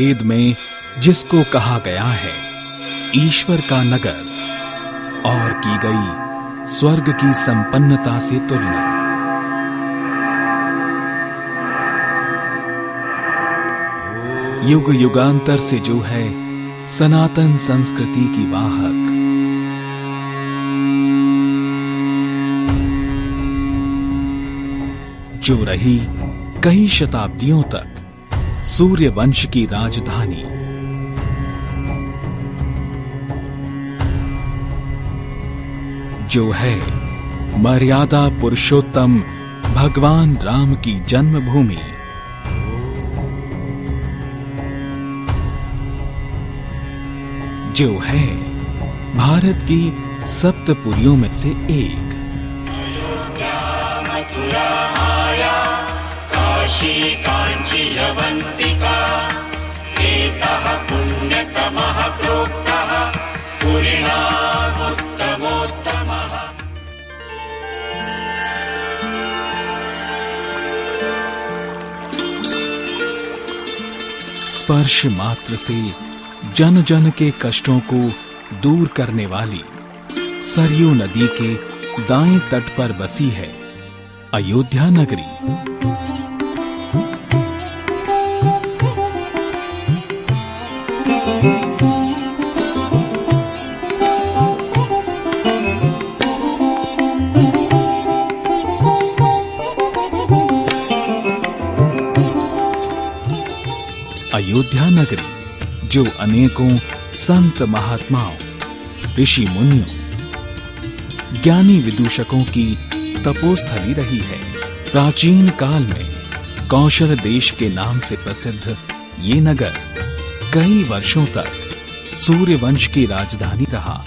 वेद में जिसको कहा गया है ईश्वर का नगर और की गई स्वर्ग की संपन्नता से तुलना। युग युगांतर से जो है सनातन संस्कृति की वाहक, जो रही कई शताब्दियों तक सूर्य वंश की राजधानी, जो है मर्यादा पुरुषोत्तम भगवान राम की जन्मभूमि, जो है भारत की सप्तपुरियों में से एक। मथुरा माया काशी कांची अवंतिका एतः पुण्यतमः प्रोक्तः पुरिणामुत्तमोत्तमः। स्पर्श मात्र से जन जन के कष्टों को दूर करने वाली सरयू नदी के दाएं तट पर बसी है अयोध्या नगरी। अयोध्या नगरी जो अनेकों संत महात्माओं, ऋषि मुनियों, ज्ञानी विदूषकों की तपोस्थली रही है। प्राचीन काल में कौशल देश के नाम से प्रसिद्ध ये नगर कई वर्षों तक सूर्यवंश की राजधानी रहा।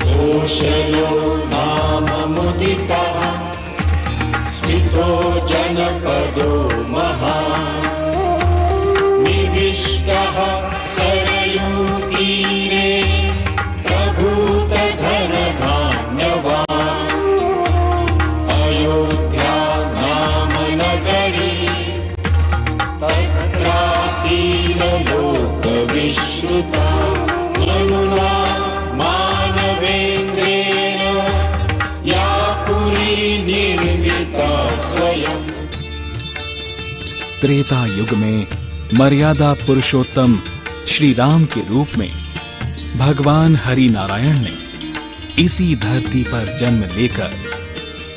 कौशलो नाम मुदितः स्थितो जनपदो महान् निविष्टः सरयू तीरे प्रभूत धन धान्यवान् अयोध्या नाम नगरी तत्रासीन लोक विश्रुता यमुना मानवेन्द्रेण या पुरी निर्मिता स्वयं। त्रेता युग में मर्यादा पुरुषोत्तम श्री राम के रूप में भगवान हरि नारायण ने इसी धरती पर जन्म लेकर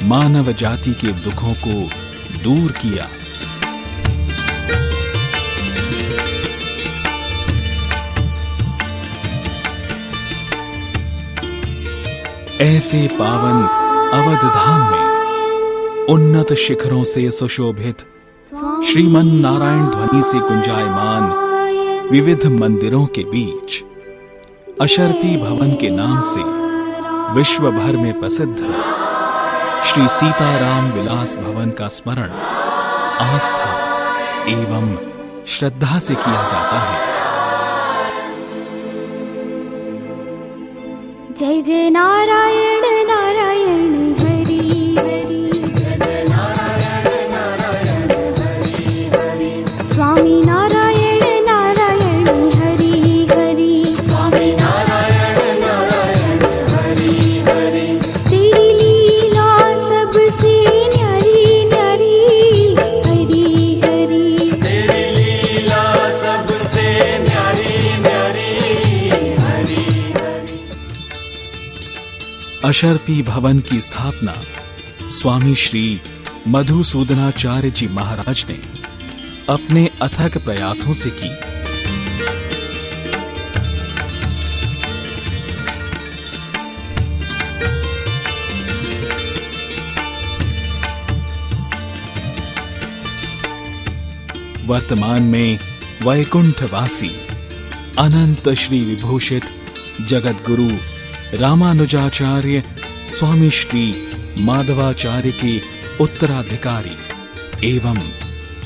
मानव जाति के दुखों को दूर किया। ऐसे पावन अवध धाम में उन्नत शिखरों से सुशोभित श्रीमन नारायण ध्वनि से गुंजायमान विविध मंदिरों के बीच अशरफी भवन के नाम से विश्व भर में प्रसिद्ध श्री सीताराम विलास भवन का स्मरण आस्था एवं श्रद्धा से किया जाता है। जय जय नारायण नारायण हरि हरि, नारायण नारायण हरि हरि, स्वामी नारायण नारायण हरि हरि, स्वामी नारायण नारायण हरि हरि। तेरी लीला सबसे न्यारी न्यारी हरि हरि, तेरी लीला सबसे न्यारी न्यारी हरि हरि। अशरफी भवन की स्थापना स्वामी श्री मधुसूदनाचार्य जी महाराज ने अपने अथक प्रयासों से की। वर्तमान में वैकुंठवासी अनंत श्री विभूषित जगतगुरु रामानुजाचार्य स्वामी श्री माधवाचार्य के उत्तराधिकारी एवं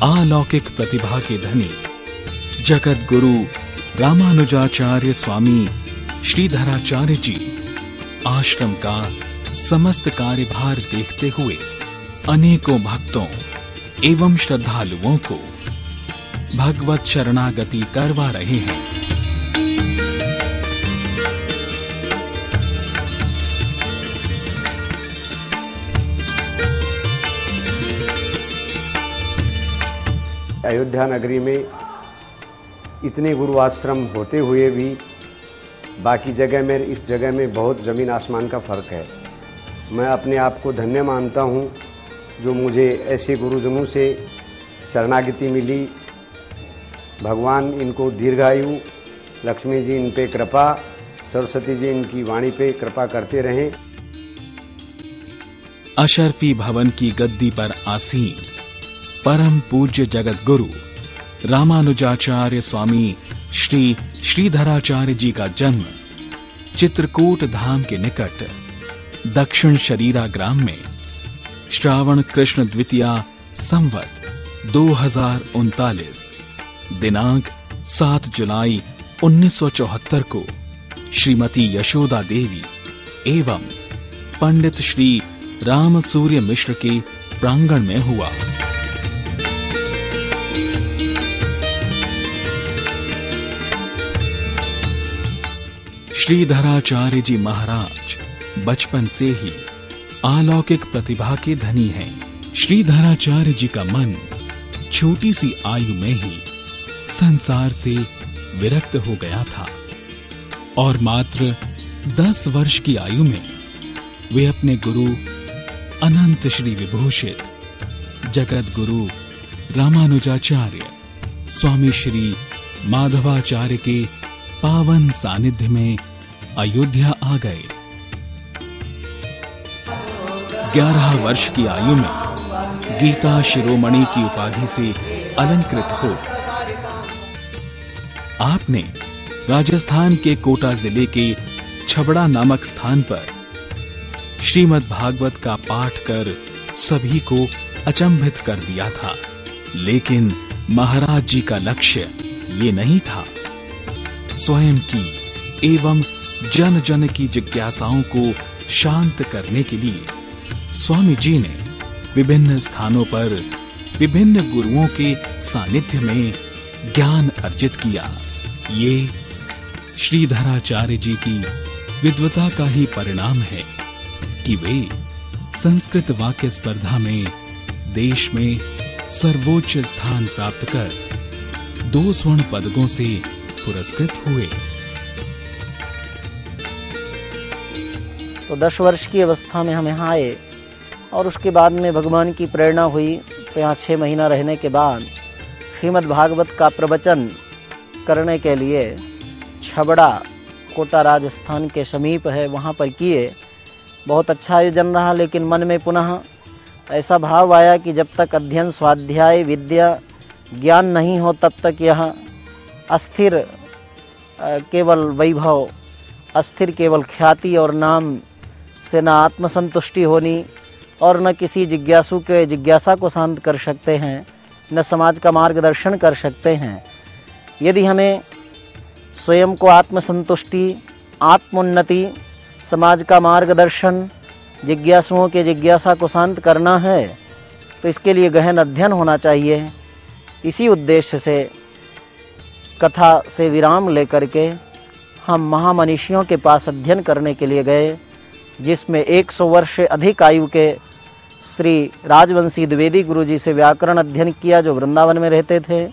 अलौकिक प्रतिभा के धनी जगत गुरु रामानुजाचार्य स्वामी श्रीधराचार्य जी आश्रम का समस्त कार्यभार देखते हुए अनेकों भक्तों एवं श्रद्धालुओं को भगवत शरणागति करवा रहे हैं। अयोध्या नगरी में इतने गुरु आश्रम होते हुए भी बाकी जगह में इस जगह में बहुत ज़मीन आसमान का फ़र्क है। मैं अपने आप को धन्य मानता हूँ जो मुझे ऐसे गुरुजनों से शरणागति मिली। भगवान इनको दीर्घायु, लक्ष्मी जी इन पे कृपा, सरस्वती जी इनकी वाणी पे कृपा करते रहें। अशरफी भवन की गद्दी पर आसीन परम पूज्य जगत गुरु रामानुजाचार्य स्वामी श्री श्रीधराचार्य जी का जन्म चित्रकूट धाम के निकट दक्षिण शरीरा ग्राम में श्रावण कृष्ण द्वितीया संवत 2039 दिनांक 7 जुलाई 1974 को श्रीमती यशोदा देवी एवं पंडित श्री राम सूर्य मिश्र के प्रांगण में हुआ। श्रीधराचार्य जी महाराज बचपन से ही अलौकिक प्रतिभा के धनी हैं। श्रीधराचार्य जी का मन छोटी सी आयु में ही संसार से विरक्त हो गया था और मात्र 10 वर्ष की आयु में वे अपने गुरु अनंत श्री विभूषित जगत गुरु रामानुजाचार्य स्वामी श्री माधवाचार्य के पावन सानिध्य में अयोध्या आ गए। 11 वर्ष की आयु में गीता शिरोमणि की उपाधि से अलंकृत हो आपने राजस्थान के कोटा जिले के छबड़ा नामक स्थान पर श्रीमद् भागवत का पाठ कर सभी को अचंभित कर दिया था। लेकिन महाराज जी का लक्ष्य ये नहीं था। स्वयं की एवं जन जन की जिज्ञासाओं को शांत करने के लिए स्वामी जी ने विभिन्न स्थानों पर विभिन्न गुरुओं के सानिध्य में ज्ञान अर्जित किया। ये श्रीधराचार्य जी की विद्वता का ही परिणाम है कि वे संस्कृत वाक्य स्पर्धा में देश में सर्वोच्च स्थान प्राप्त कर 2 स्वर्ण पदकों से पुरस्कृत हुए। तो 10 वर्ष की अवस्था में हम यहाँ आए और उसके बाद में भगवान की प्रेरणा हुई। तो यहाँ 6 महीना रहने के बाद श्रीमद् भागवत का प्रवचन करने के लिए छबड़ा कोटा राजस्थान के समीप है वहाँ पर किए। बहुत अच्छा आयोजन रहा, लेकिन मन में पुनः ऐसा भाव आया कि जब तक अध्ययन स्वाध्याय विद्या ज्ञान नहीं हो तब तक यह अस्थिर केवल वैभव, अस्थिर केवल ख्याति और नाम से न आत्मसंतुष्टि होनी और न किसी जिज्ञासु के जिज्ञासा को शांत कर सकते हैं, न समाज का मार्गदर्शन कर सकते हैं। यदि हमें स्वयं को आत्मसंतुष्टि, आत्मोन्नति, समाज का मार्गदर्शन, जिज्ञासुओं के जिज्ञासा को शांत करना है तो इसके लिए गहन अध्ययन होना चाहिए। इसी उद्देश्य से कथा से विराम लेकर के हम महामनीषियों के पास अध्ययन करने के लिए गए, जिसमें 100 वर्ष से अधिक आयु के श्री राजवंशी द्विवेदी गुरु जी से व्याकरण अध्ययन किया जो वृंदावन में रहते थे।